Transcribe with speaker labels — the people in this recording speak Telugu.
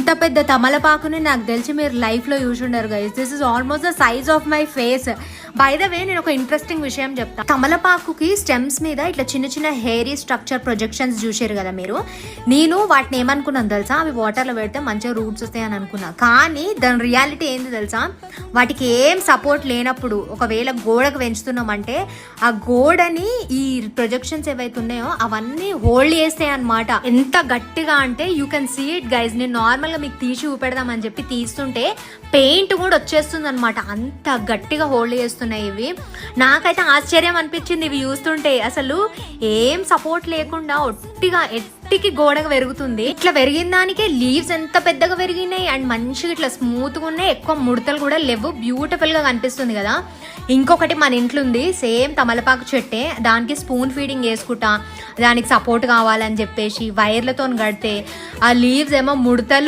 Speaker 1: ఇంత పెద్ద తమలపాకుని నాకు తెలిసి మీరు లైఫ్లో యూజ్ ఉండరు guys. This is almost the size of my face. By the way నేను ఒక ఇంట్రెస్టింగ్ విషయం చెప్తాను. తమలపాకుకి స్టెమ్స్ మీద ఇట్లా చిన్న చిన్న హెయిరీ స్ట్రక్చర్ ప్రొజెక్షన్స్ చూసారు కదా మీరు. నేను వాటిని ఏమనుకున్నాను తెలుసా, అవి వాటర్లో పెడితే మంచిగా రూట్స్ వస్తాయి అని అనుకున్నా. కానీ దాని రియాలిటీ ఏంది తెలుసా, వాటికి ఏం సపోర్ట్ లేనప్పుడు ఒకవేళ గోడకు పెంచుతున్నామంటే ఆ గోడని ఈ ప్రొజెక్షన్స్ ఏవైతే ఉన్నాయో అవన్నీ హోల్డ్ చేస్తాయి అనమాట. ఎంత గట్టిగా అంటే you can see it guys. నేను నార్మల్గా మీకు తీసి చూపెడదామని చెప్పి తీస్తుంటే పెయింట్ కూడా వచ్చేస్తుంది అనమాట. అంత గట్టిగా హోల్డ్ చేస్తున్నాయి ఇవి. నాకైతే ఆశ్చర్యం అనిపించింది ఇవి చూస్తుంటే. అసలు ఏం సపోర్ట్ లేకుండా ఒట్టిగా ఎట్టికి గోడగా పెరుగుతుంది. ఇట్లా పెరిగిన దానికే లీవ్స్ ఎంత పెద్దగా పెరిగినాయి అండ్ మంచిగా ఇట్లా స్మూత్గా ఉన్నాయి. ఎక్కువ ముడతలు కూడా లేవు. బ్యూటిఫుల్ గా కనిపిస్తుంది కదా. ఇంకొకటి మన ఇంట్లో ఉంది సేమ్ తమలపాకు చెట్టే. దానికి స్పూన్ ఫీడింగ్ వేసుకుంటా, దానికి సపోర్ట్ కావాలని చెప్పేసి వైర్లతో కడితే ఆ లీవ్స్ ఏమో ముడతలు